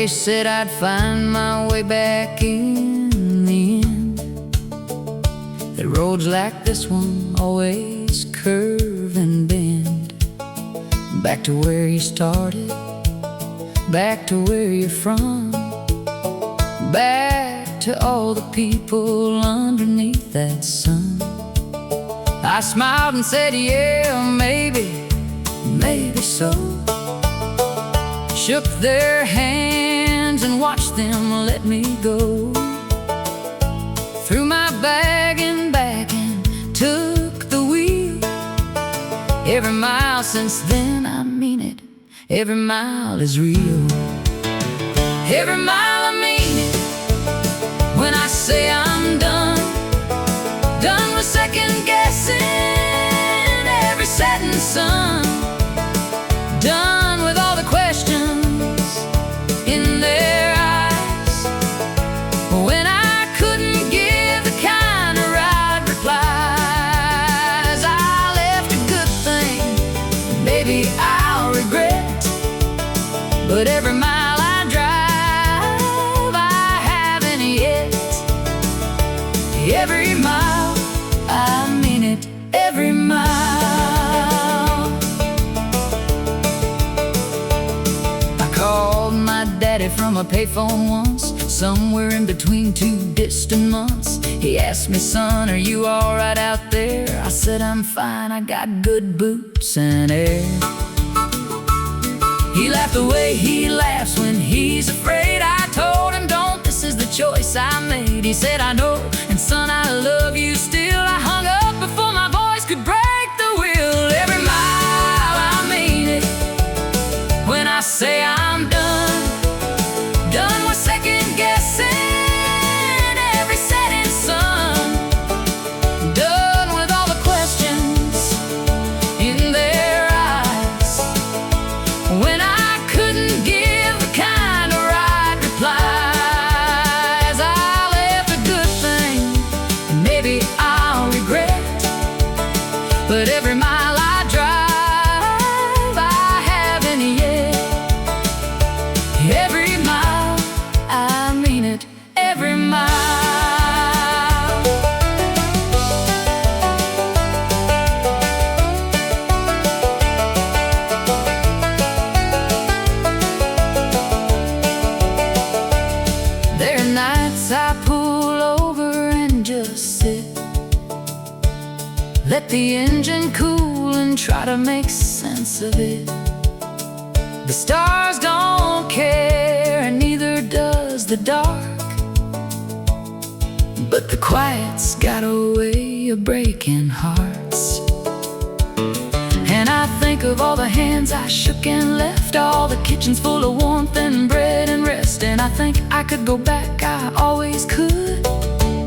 They said I'd find my way back in the end. That roads like this one always curve and bend. Back to where you started, back to where you're from, back to all the people underneath that sun. I smiled and said, yeah, maybe, maybe so. Shook their hands and watched them let me go. Threw my bag and back and took the wheel. Every mile since then, I mean it, every mile is real. Every mile I mean it, when I say I'm done. Done with second guessing every setting sun. Done with all the questions in their eyes, when I couldn't give the kind of right replies. I left a good thing, maybe I'll regret, but every mile I drive, I haven't yet. Every mile, I mean it, every mile. Daddy from a payphone once, somewhere in between two distant months. He asked me, son, are you alright out there? I said, I'm fine, I got good boots and air. He laughed the way he laughs when he's afraid. I told him, don't, this is the choice I made. He said, I know, and son, I love you still. I hung up before my voice could break the wheel. Every mile, I mean it, when I say I'm done. Done with second guessing every setting sun. Done with all the questions in their eyes, when I couldn't give the kind of right replies. I left a good thing, and maybe I'll regret, but every mile I drive, I haven't yet. Every mile, I mean it, every mile. There are nights I pull over and just sit, let the engine cool and try to make sense of it. The stars don't care, and neither does the dark, but the quiet's got a way of breaking hearts. And I think of all the hands I shook and left, all the kitchens full of warmth and bread and rest. And I think I could go back, I always could,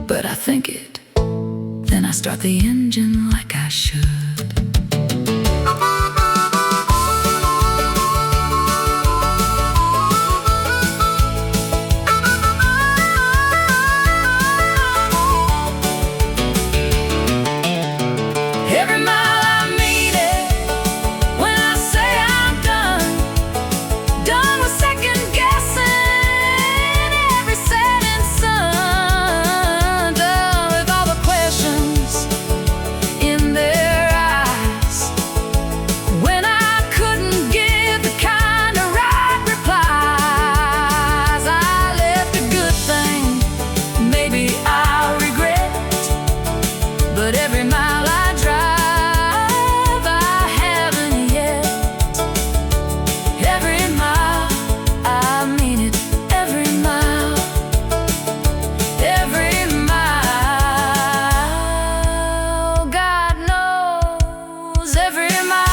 but I think it, then I start the engine like I should. Every mile I mean it, when I say I'm done. Done with second guessing every setting sun. Done with all the questions in their eyes, when I couldn't give the kind of right replies. I left a good thing, maybe I'll regret, but every mile I drive, I haven't yet. Every mile, I mean it, every mile. Every mile, God knows, every mile.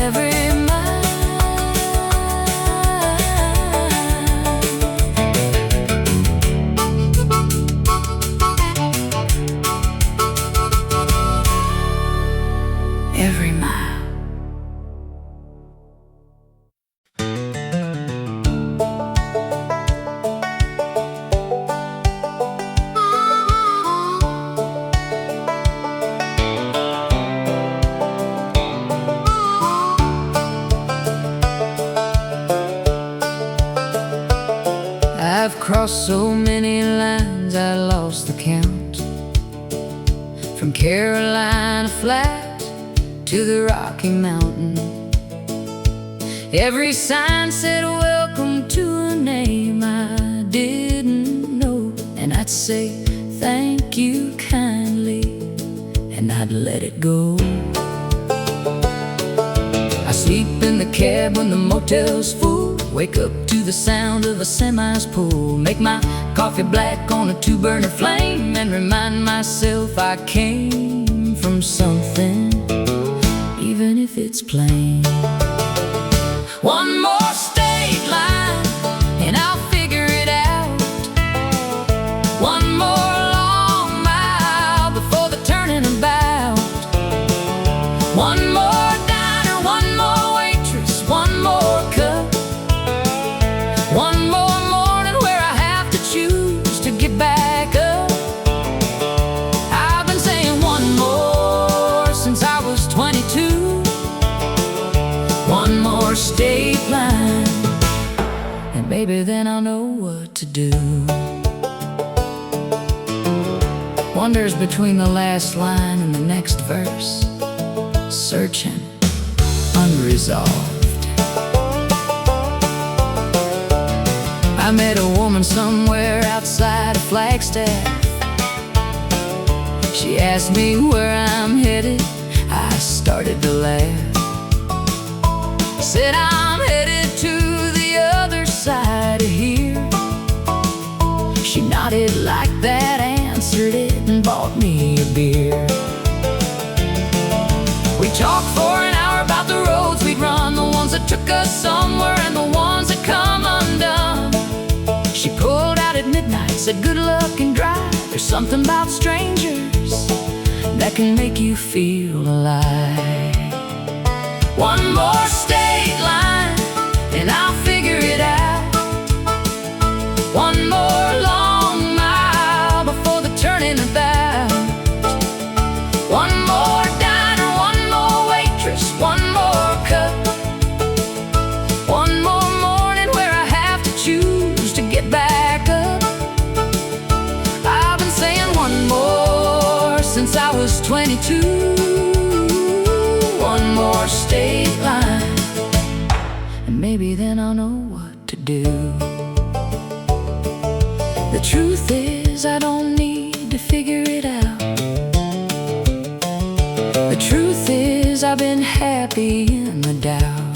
Every mile. many lines I lost the count. From Carolina flat to the Rocky Mountain, every sign said welcome to a name I didn't know. And I'd say thank you kindly, and I'd let it go. I sleep in the cab when the motel's full, wake up to the sound of a semi's pull, make my coffee black on a 2-burner flame, and remind myself I came from something, even if it's plain. One more state line and I'll figure it out. One more long mile before the turning about. One more diner, one more waitress, one more cup. One more morning where I have to choose to get back up. I've been saying one more since I was 22. One more state line, and maybe then I'll know what to do. Wanders between the last line and the next verse, searching, unresolved. I met a woman somewhere outside of Flagstaff. She asked me where I'm headed. I started to laugh. Said I'm headed to the other side of here. She nodded like that, answered it, and bought me a beer. We talked for an hour about the roads we'd run, the ones that took us somewhere and the ones that come undone. She pulled out at midnight, said good luck and drive. There's something about strangers that can make you feel alive. One more state line and I'll figure it out. One more long mile before the turning about. One more diner, one more waitress, one more cup. One more morning where I have to choose to get back up. I've been saying one more since I was 22. One more state line, and maybe then I'll know what to do. The truth is I don't need to figure it out. The truth is I've been happy in the doubt.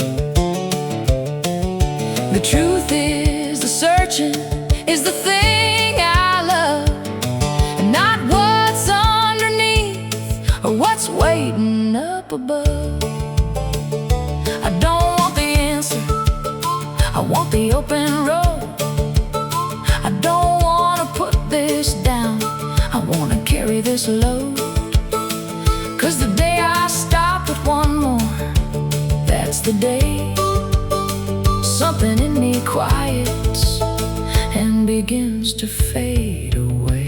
The truth is the searching is the thing I love, and not what's underneath or what's waiting up above. I don't want the answer, I want the open road. I don't want to put this down, I want to carry this load. 'Cause the day I stop at one more, that's the day something in me quiets and begins to fade away.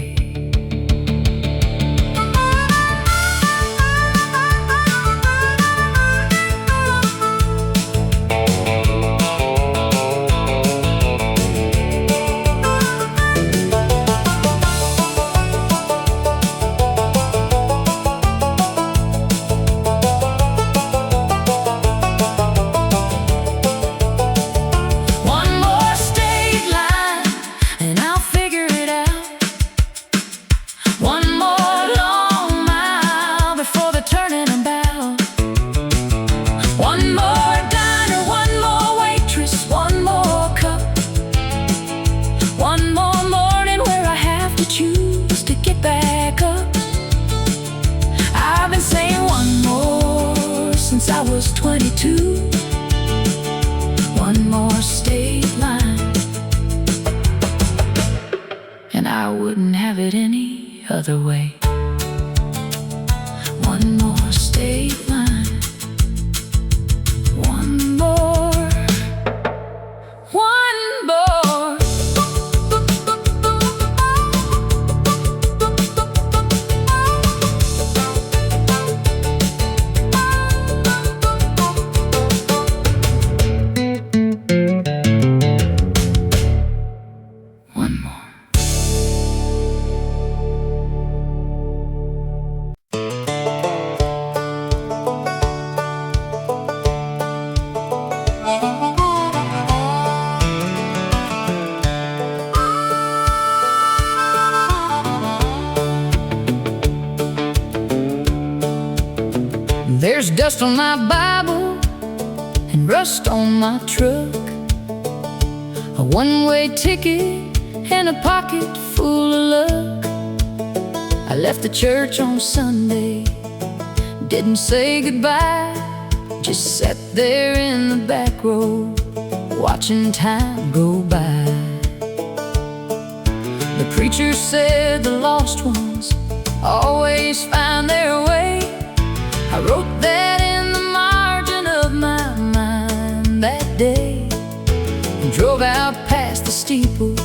I was 22. One more state line, and I wouldn't have it any other way. One more state line. One more. One more. One more. There's dust on my Bible and rust on my truck, a one-way ticket and a pocket full of luck. I left the church on Sunday, didn't say goodbye, just sat there in the back row, watching time go by. The preacher said the lost ones always find their way. I wrote that in the margin of my mind that day, and drove out past the steeple,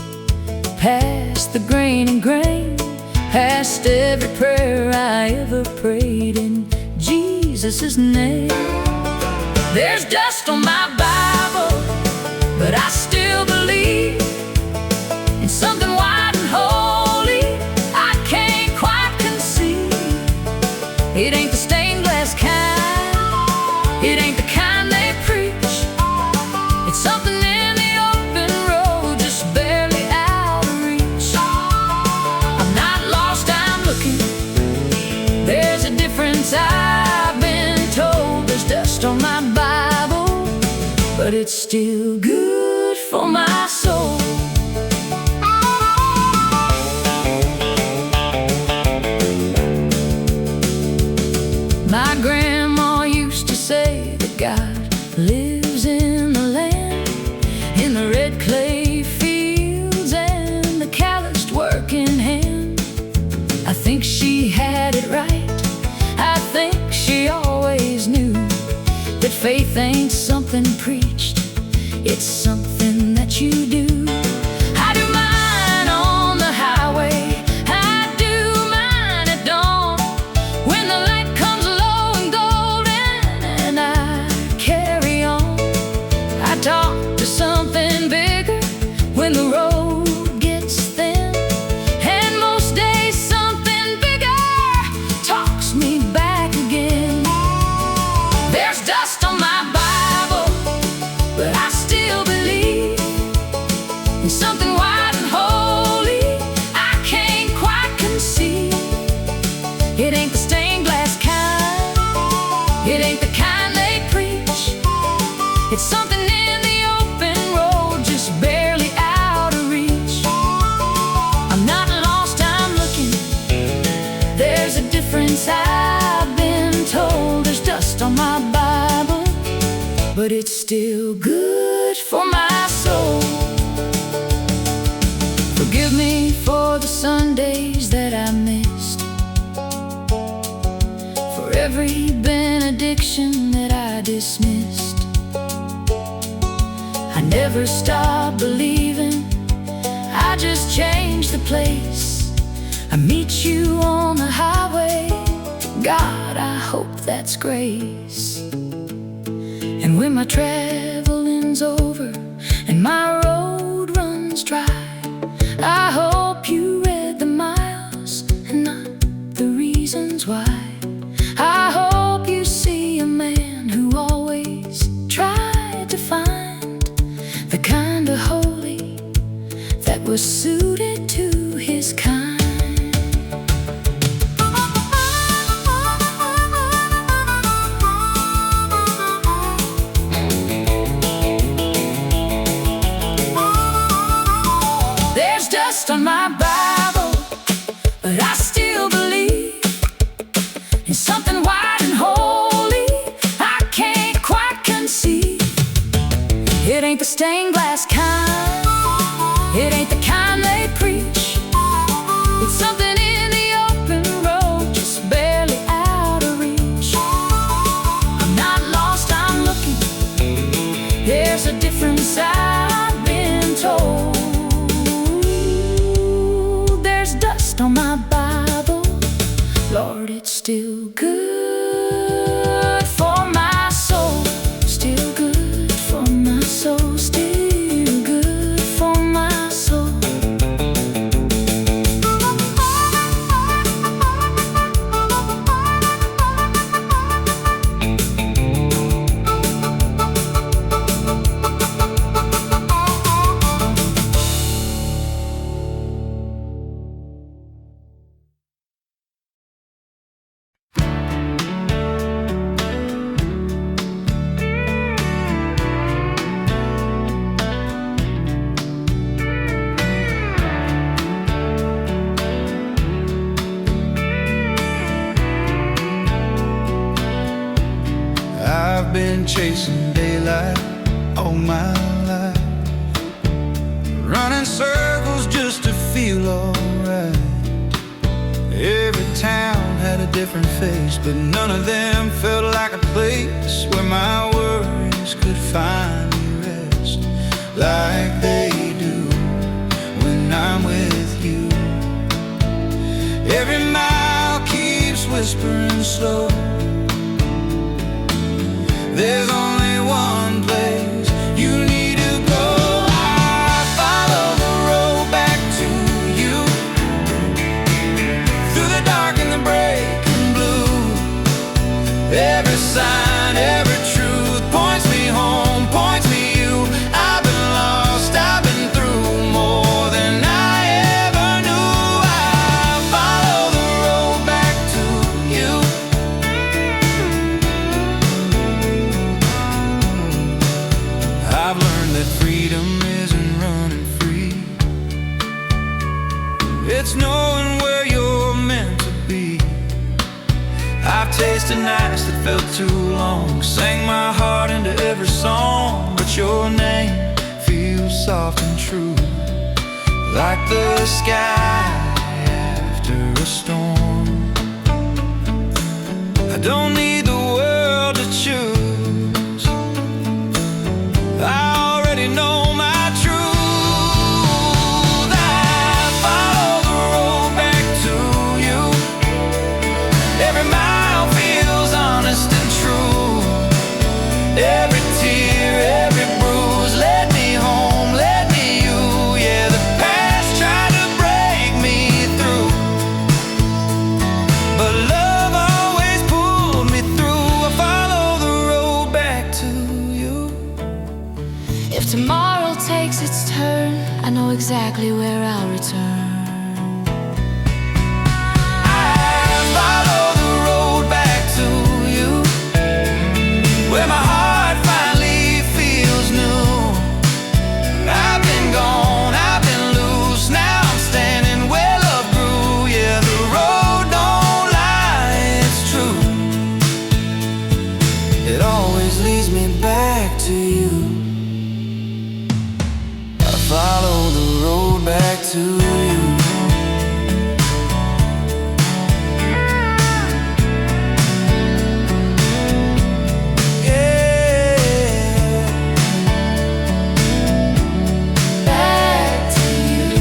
past the grain and grain, past every prayer I ever prayed in Jesus' name. There's dust on my Bible, but I still believe in something white and holy I can't quite conceive. It ain't the stained glass kind, it ain't the kind they preach. It's something in the open road, just barely out of reach. I'm not lost, I'm looking. There's a difference I've been told. There's dust on my Bible, but it's still good for my soul. My grandma used to say that God lives in the land, in the red clay fields and the calloused working hand. I think she had it right. I think she always knew that faith ain't something preached, it's something that you do. I do mine on the highway, I do mine at dawn, when the light comes low and golden and I carry on. I talk to something bigger when the road gets thin, and most days something bigger talks me back again. There's dust on my Bible, but I still believe in something white and holy I can't quite conceive. It ain't the stained glass kind, it ain't the kind they preach. It's something in the open road, just barely out of reach. I'm not lost, I'm looking. There's a difference I've been told. There's dust on my Bible, but it's still good for my soul. Forgive me for the Sundays that I missed, for every benediction that I dismissed. I never stopped believing, I just changed the place. I meet you on the highway, God, I hope that's grace. And when my traveling's over and my road runs dry, I hope you read the miles and not the reasons why. I hope you see a man who always tried to find the kind of holy that was suited to his kind. There's dust on my Bible, but I still believe in something white and holy I can't quite conceive. It ain't the stained glass kind, it ain't the kind they preach. It's something in the open road, just barely out of reach. I'm not lost, I'm looking. There's a difference I've been told. There's dust on my Bible, Lord, it's still good for my soul. Still good for my soul, still good for my soul. been chasing daylight all my life, running circles just to feel alright. Every town had a different face, but none of them felt like a place where my worries could finally rest like they do when I'm with you. Every mile keeps whispering slow. There's only one place you need to go. I follow the road back to you, through the dark and the breaking blue. Every sign, every truth points me home, points me you. I've been lost, I've been through more than I ever knew. I follow the road back to you. I've learned that freedom isn't running free, it's knowing where you're meant to be. I've tasted nights that felt too long, sang my heart into every song, but your name feels soft and true, like the sky after a storm. I don't need the world to choose, I already know my truth. I follow the road back to you. Every mile feels honest and true. Every tear, every bruise led me home, led me you. Yeah, the past tried to break me through, but love always pulled me through. I follow the road back to you. If tomorrow takes its turn, I know exactly where I'll return. I follow the road back to you, where my heart finally feels new. I've been gone, I've been loose, now I'm standing where love grew. Yeah, the road don't lie, it's true. It always leads me back to you. I follow the road back to you. Back to you.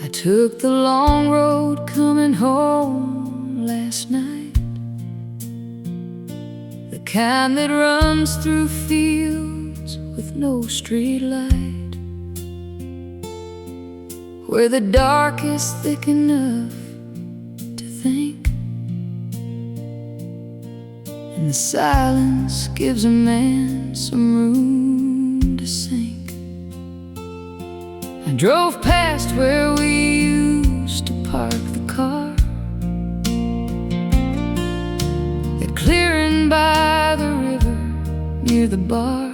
I took the long road coming home last night, the kind that runs through fields with no street light, where the dark is thick enough to think, and the silence gives a man some room to sink. I drove past where we used to park the car, that clearing by the river near the bar.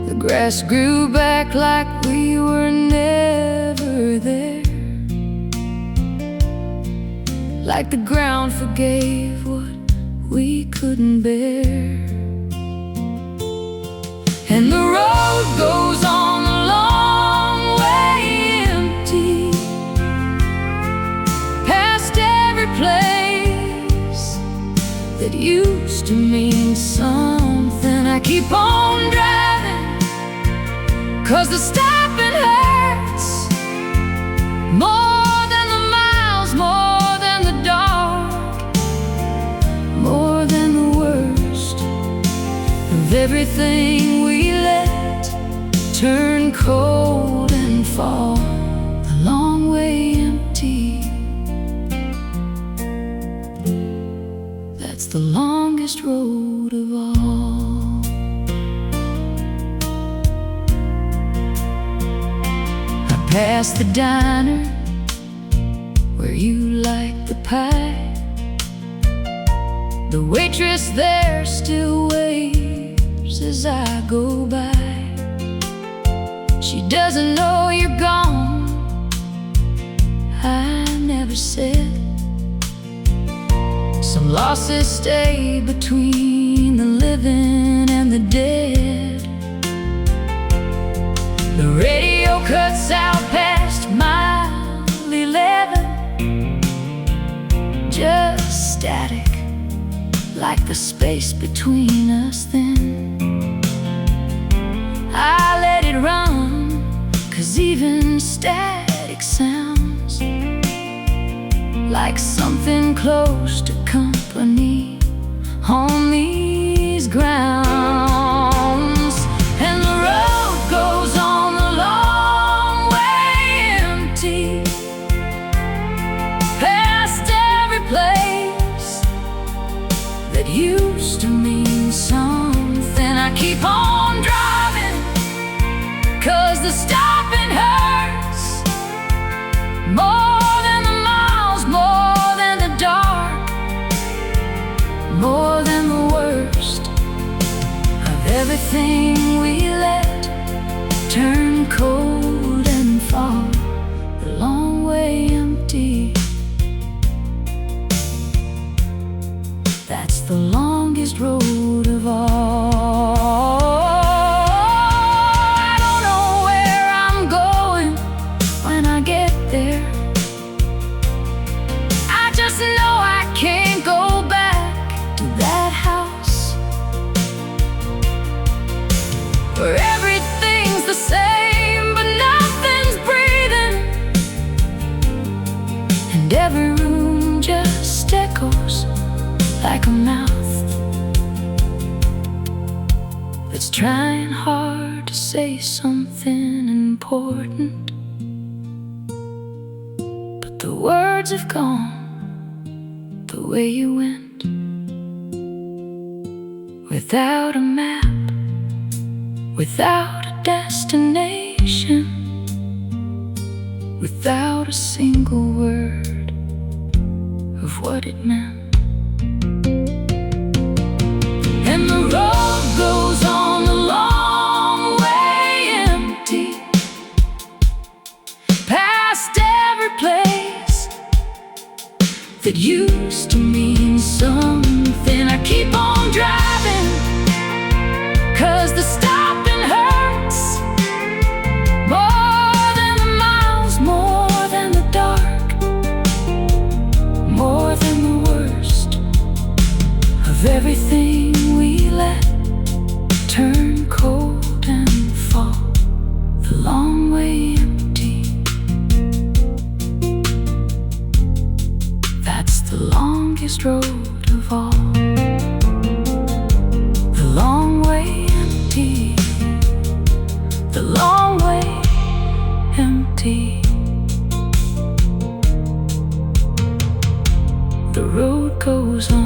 The grass grew back like we were never there, like the ground forgave what we couldn't bear. And the road goes on a long way empty, past every place that used to mean something. I keep on driving, 'cause the stopping hurts more than the miles, more than the dark, more than the worst of everything we let turn cold and fall the long way empty. That's the longest road of all. past the diner where you like the pie. The waitress there still waves as I go by. She doesn't know you're gone, I never said. Some losses stay between the living and the dead. The radio cuts out past mile 11, just static, like the space between us then. I let it run, 'cause even static sounds like something close to company on these grounds. And the road goes on the long way empty, past every place that used to mean something. I keep on driving, 'cause the stopping hurts more than the miles, more than the dark, more than the worst of everything we let turn cold and fall the long way empty. That's the longest road of all. I don't know where I'm going when I get there. I just know I can't go back to that house where everything's the same but nothing's breathing, and every room just echoes like a mouth that's trying hard to say something important, but the words have gone the way you went, without a map, without a destination, without a single word of what it meant. And the road goes on the long way empty, past every place that used to mean something. I keep on driving, 'cause the stopping hurts more than the miles, more than the dark, more than the worst of everything we let turn cold and fall the long way empty. That's the longest road of all. The long way empty, the long way empty. The road goes on.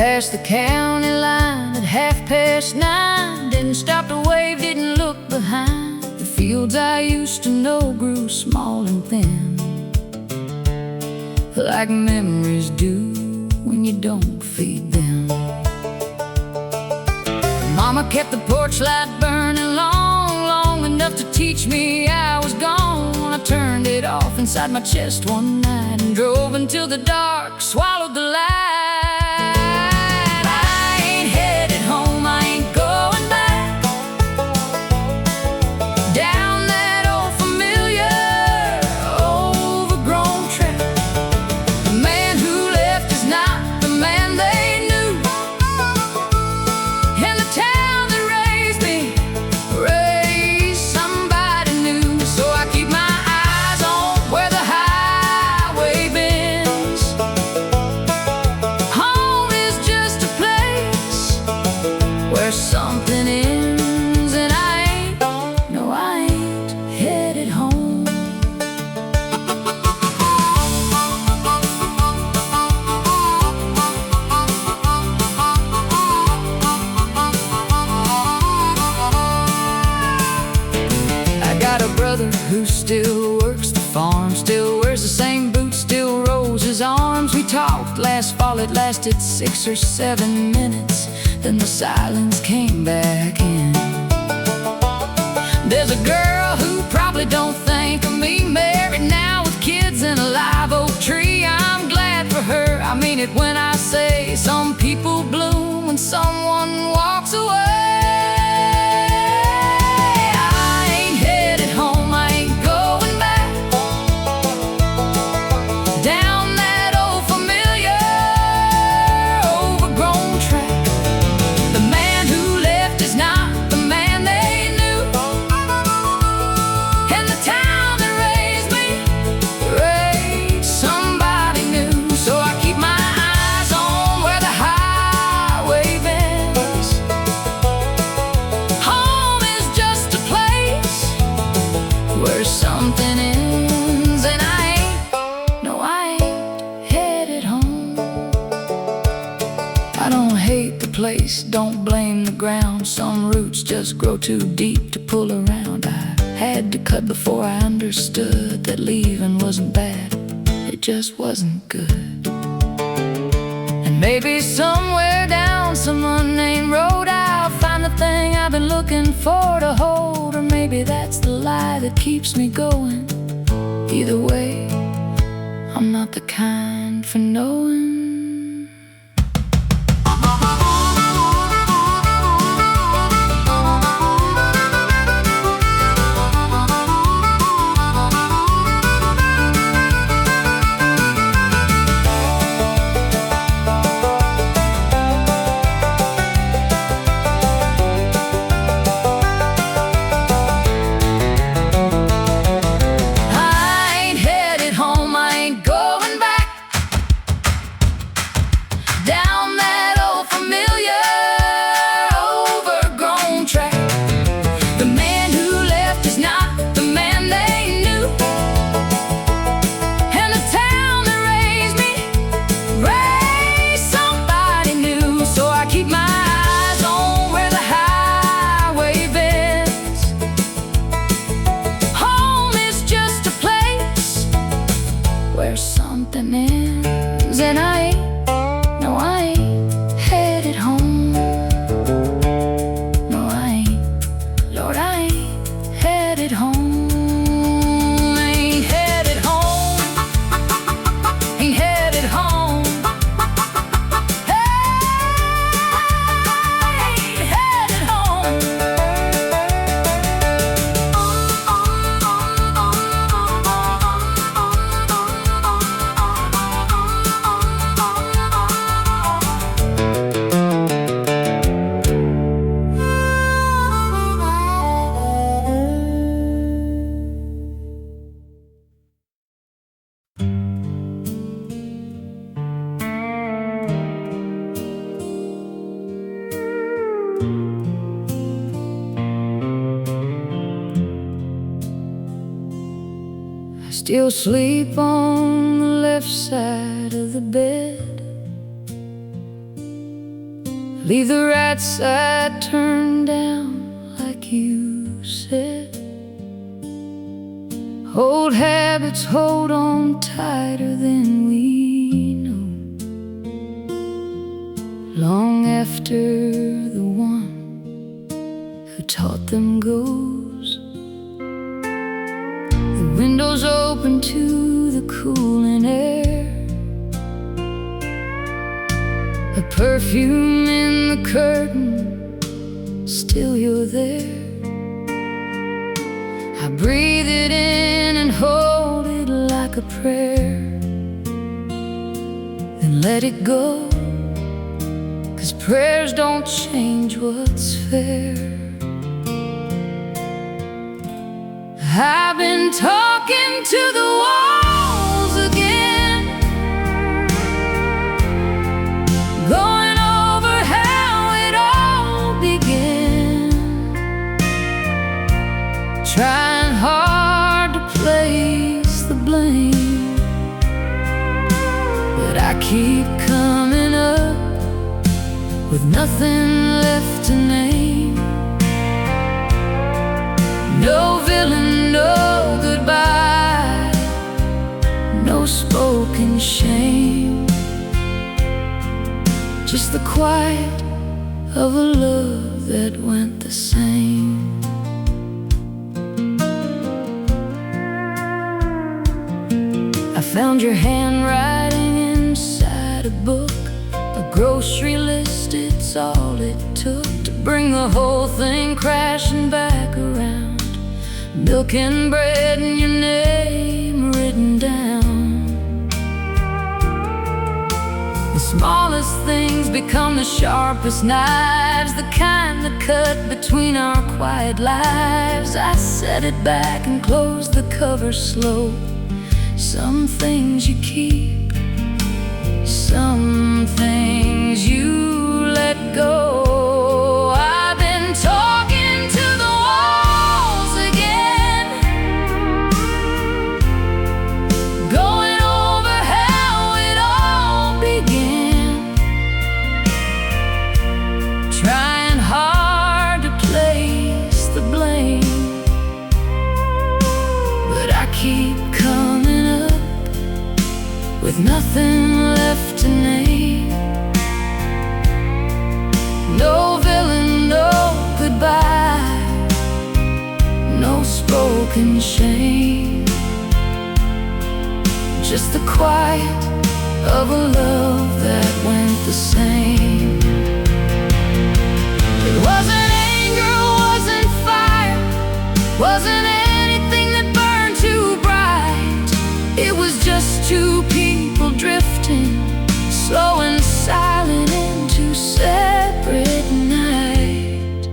Past the county line at 9:30. Didn't stop to wave, didn't look behind. The fields I used to know grew small and thin, like memories do when you don't feed them. Mama kept the porch light burning long, long enough to teach me I was gone. I turned it off inside my chest one night and drove until the dark swallowed the light. still works the farm, still wears the same boots, still rolls his arms. We talked last fall, it lasted 6 or 7 minutes, then the silence came back in. There's a girl who probably don't think of me, married now with kids and a live oak tree. I'm glad for her, I mean it when I say some people bloom when someone walks away. Something ends, and I ain't headed home. I don't hate the place, don't blame the ground. Some roots just grow too deep to pull around. I had to cut before I understood that leaving wasn't bad, it just wasn't good. And maybe somewhere down some unnamed road I'll find the thing I've been looking for to hold. Or maybe that's the lie that keeps me going. Either way, I'm not the kind for knowing. Something ends, and I ain't headed home. No, I ain't, Lord, I ain't headed home. Ain't headed home, ain't headed home. Ain't headed home. I still sleep on the left side of the bed, leave the right side turned down like you said. Old habits hold on tighter than we know, long after the one who taught them goes. The windows open to the cooling air, a perfume in the curtain, still you're there. I breathe it in and hold it like a prayer, then let it go, 'cause prayers don't change what's fair. I've been talking to the walls again, going over how it all began, trying hard to place the blame, but I keep coming up with nothing left to name. No villain, no goodbye. quiet of a love that went the same. I found your handwriting inside a book, a grocery list, it's all it took to bring the whole thing crashing back around. Milk and bread and your name written down. The smallest things become the sharpest knives, the kind that cut between our quiet lives. I set it back and closed the cover slow. Some things you keep, some things you let go. I've been talking to the walls again, going over how it all began, trying hard to place the blame, but I keep coming up with nothing left to name. No villain, no goodbye, no spoken shame, just the quiet of a love that went the same. It wasn't anger, wasn't fire, wasn't anything that burned too bright. It was just two people drifting, slow and silent into separate night.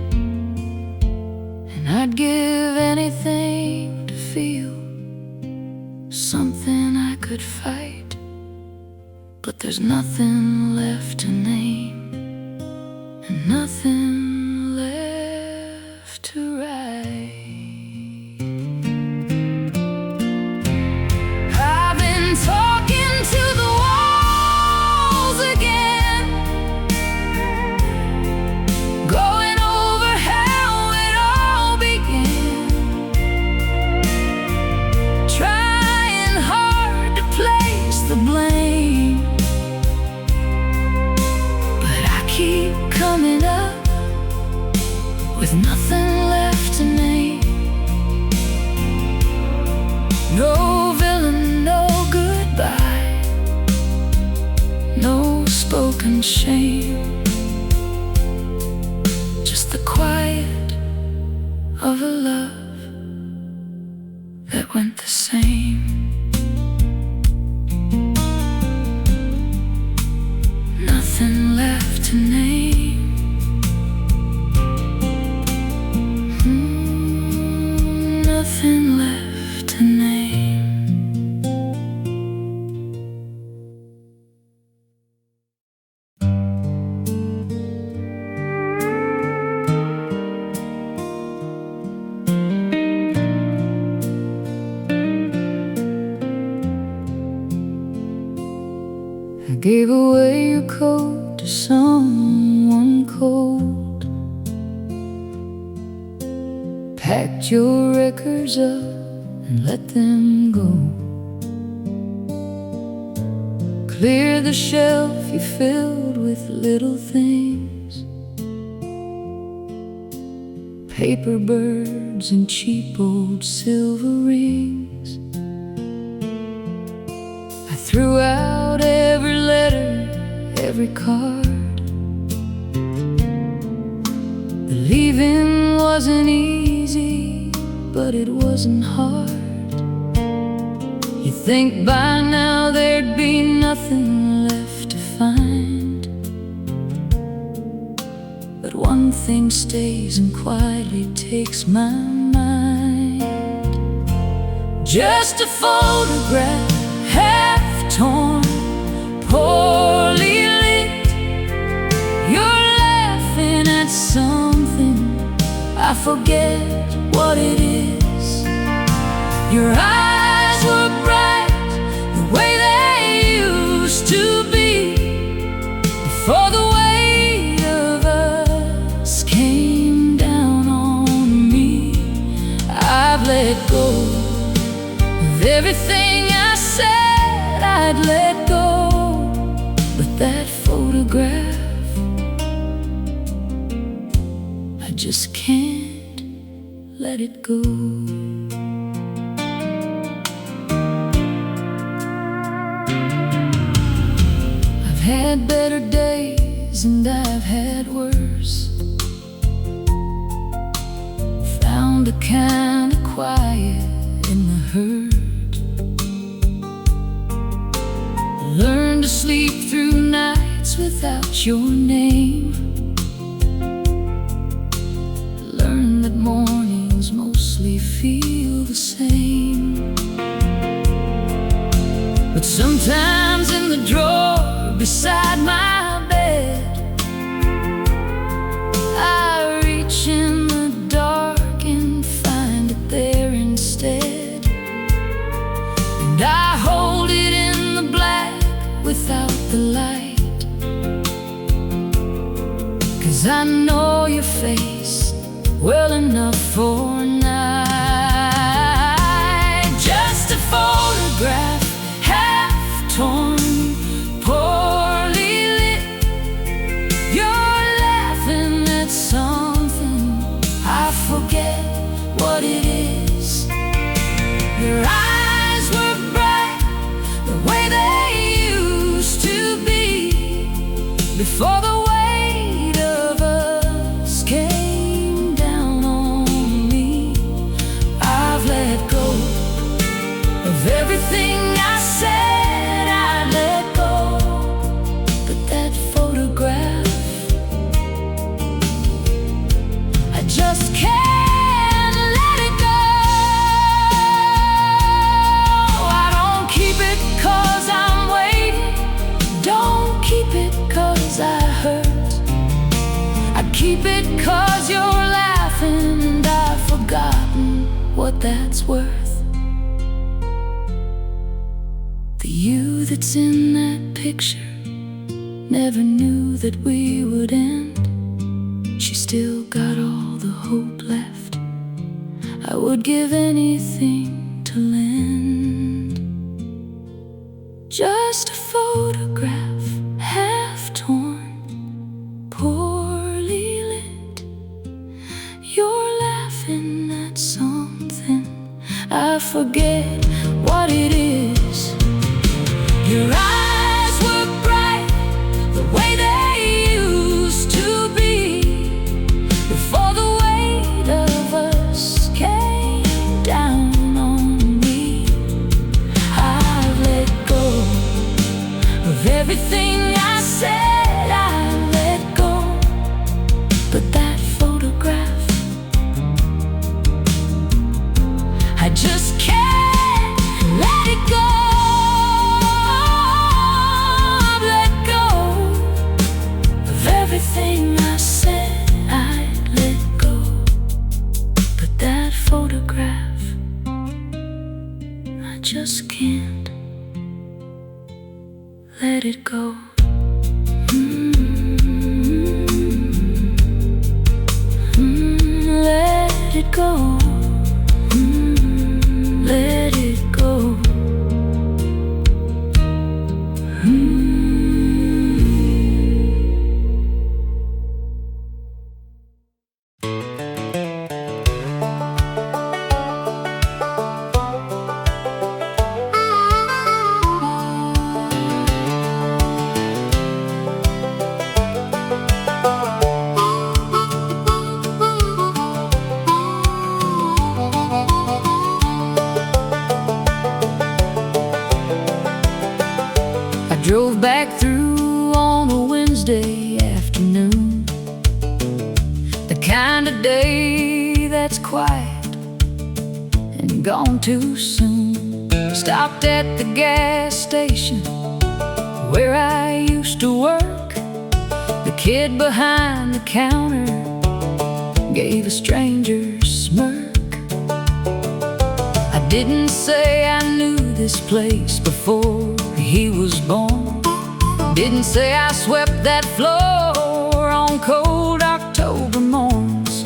And I'd give anything to feel something I could fight, but there's nothing left to name and nothing left to write. Talking to the walls again, going over how it all began, trying hard to place the blame, but I keep coming up with nothing left to name. No villain, no goodbye, no spoken shame, just the quiet of a love that went the same. Nothing left to name. Nothing left to name. I gave away your coat to someone cold, packed your records up and let them go, cleared the shelf you filled with little things, paper birds and cheap old silver rings. I threw out every letter, every card. Believing wasn't easy, but it wasn't hard. You'd think by now there'd be nothing left to find, but one thing stays and quietly takes my mind. Just a photograph, half torn, poorly lit. You're laughing at something, I forget what it is. Your eyes were bright the way they used to be, before the weight of us came down on me. I've let go of everything I said I'd let go, but that photograph just can't let it go. I've had better days and I've had worse. Found a kind of quiet in the hurt. Learned to sleep through nights without your name. Learned that mornings mostly feel the same. But sometimes in the drawer beside my bed, I reach in the dark and find it there instead. And I hold it in the black without the light, 'cause I know your face well enough for a night. Just a photograph, half torn, poorly lit. You're laughing at something, I forget what it is. Your eyes were bright the way they used to be, before the weight of us came down on me. I've let go of everything I said I'd let go, but that photograph, I just can't let it go. I don't keep it 'cause I'm waiting, don't keep it 'cause I hurt. I keep it 'cause you're laughing and I've forgotten what that's worth. The you that's in that picture never knew that we would end. She still got all the hope left I would give anything to lend. Just a photograph, half torn, poorly lit. You're laughing at something, I forget what it is. Your eyes were bright the way they used to be, before the weight of us came down on me. I've let go of everything I said I let go, but that photograph, I just can't let it go. I've let go of everything I said I'd let go, but that photograph, I just can't let it go. Let it go. Let it go. Drove back through on a Wednesday afternoon, the kind of day that's quiet and gone too soon. Stopped at the gas station where I used to work. The kid behind the counter gave a stranger's smirk. I didn't say I knew this place before he was born. Didn't say I swept that floor on cold October morns.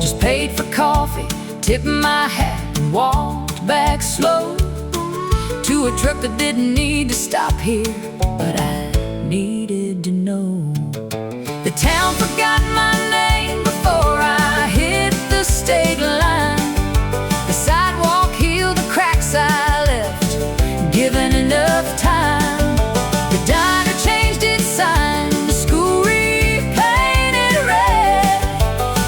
Just paid for coffee, tipped my hat, and walked back slow to a truck that didn't need to stop here, but I needed to know. The town forgot my name before I given enough time. The diner changed its sign, the school repainted red.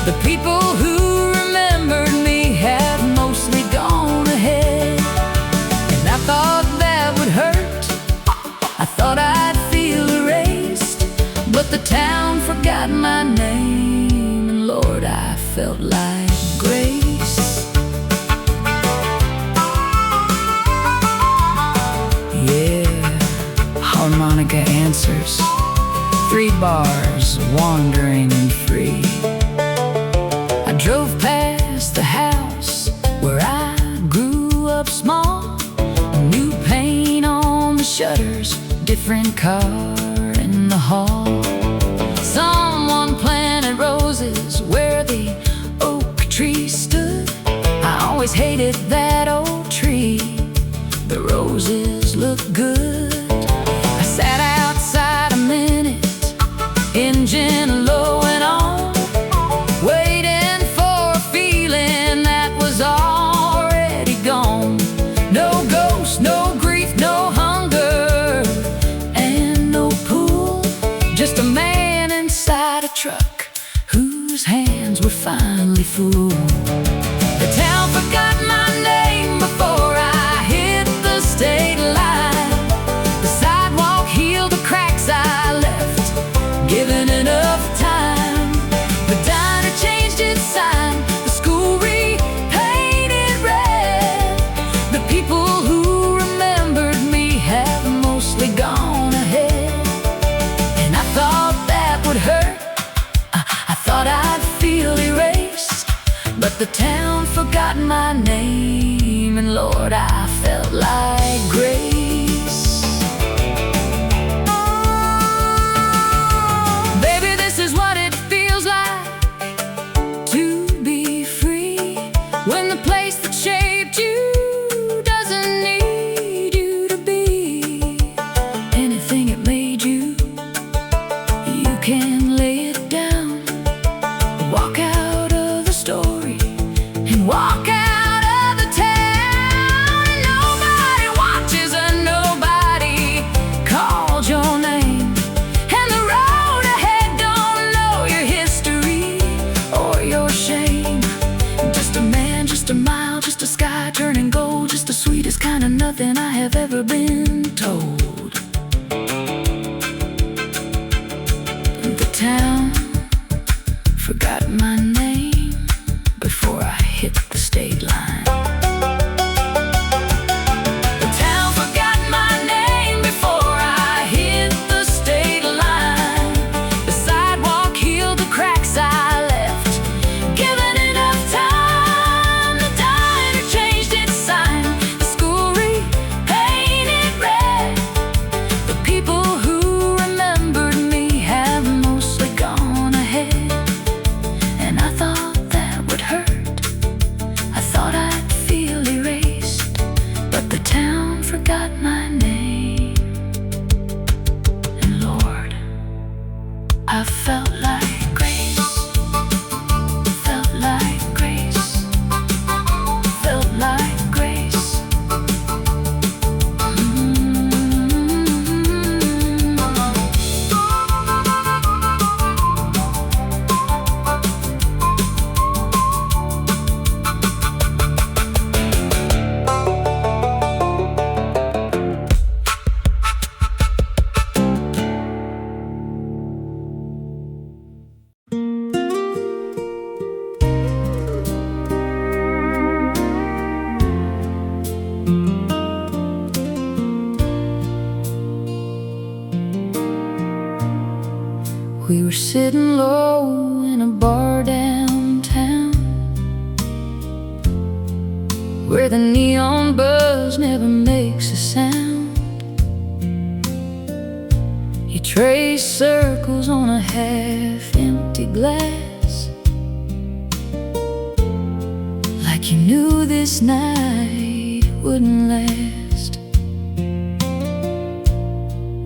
The people who remembered me have mostly gone ahead. And I thought that would hurt, I thought I'd feel erased, but the town forgot my name, and Lord, I felt like grace. Yeah, harmonica answers, 3 bars, wandering and free. I drove past the house where I grew up small, new paint on the shutters, different car in the hall. Someone planted roses where the oak tree stood. I always hated that old tree, the roses look good. I sat outside a minute, engine low and on, waiting for a feeling that was already gone. No ghost, no grief, no hunger, and no pool, just a man inside a truck whose hands were finally full. The town forgot my name before I hit the state line. The sidewalk healed the cracks I left, given enough time. The diner changed its sign, the school repainted red. The people who remembered me have mostly gone ahead. And I thought that would hurt, I thought I'd feel erased, but the town forgot my name, and Lord, I felt like grace. Baby, this is what it feels like to be free, when the place that shaped you doesn't need you to be anything it made you. You can lay it down, walk out of the story, and walk out of the town, and nobody watches and nobody called your name, and the road ahead don't know your history or your shame. Just a man, just a mile, just a sky turning gold, just the sweetest kind of nothing I have ever been told. The town forgot my name before I hit the state line. The town forgot my name before I hit the state line. The sidewalk healed the cracks I left, given enough time. The diner changed its sign, the school repainted red. The people who remembered me have mostly gone ahead. And I thought that would hurt, I thought I'd feel erased, but the town forgot my name, and Lord, I felt like grace, felt like grace, felt like grace. We were sitting low in a bar downtown, where the neon buzz never makes a sound. You trace circles on a half-empty glass, like you knew this night wouldn't last.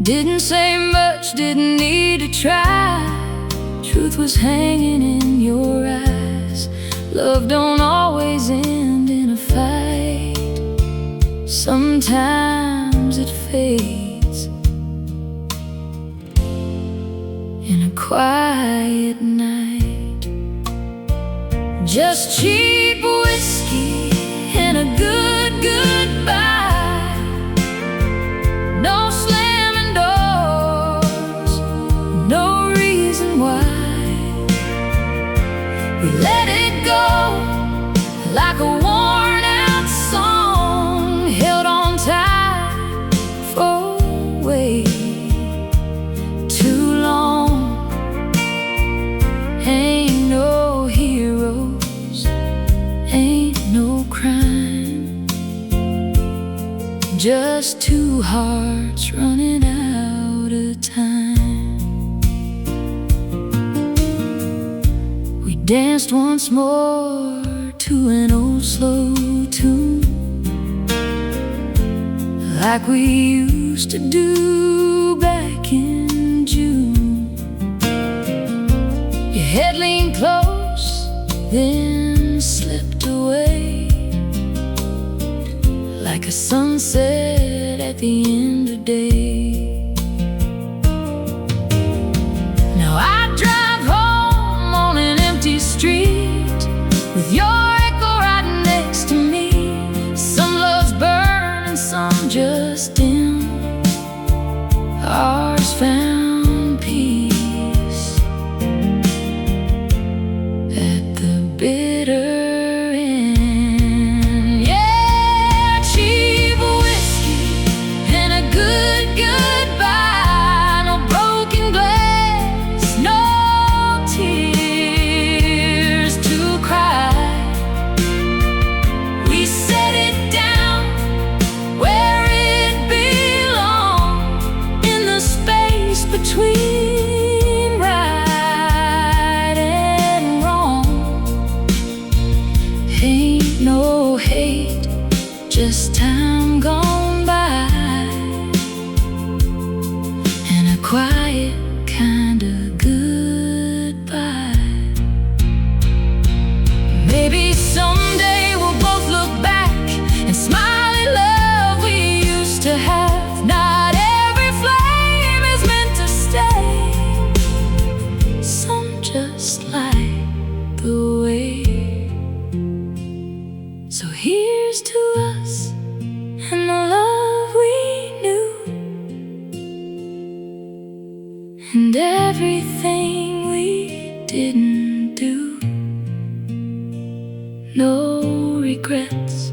Didn't say much, didn't need to try. Truth was hanging in your eyes. Love don't always end in a fight. Sometimes sometimes it fades in a quiet night. Just cheap whiskey and a good goodbye. No slamming doors, no reason why. We let it go like a worn out song, held on tight for way too long. Ain't no heroes, ain't no crime, just two hearts running out of time. We danced once more to an old slow tune, like we used to do back in June. Your head leaned close, then slipped away, like a sunset at the end of day. Now I drive home on an empty street with your just dim. Ours found peace at the bitter end. Yeah, cheap whiskey and a good goodbye. No broken glass, no tears to cry. We set it down where between right and wrong. Ain't no hate, just time gone by, and a quiet kind of goodbye. Maybe someday we'll both look back and smile at love we used to have. Not every flame is meant to stay, some just like the way. So here's to us and the love we knew, and everything we didn't do. No regrets,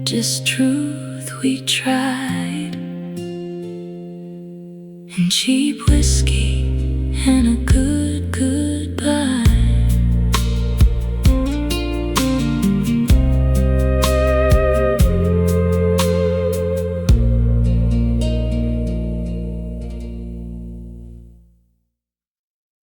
just truth we tried, and cheap whiskey and a good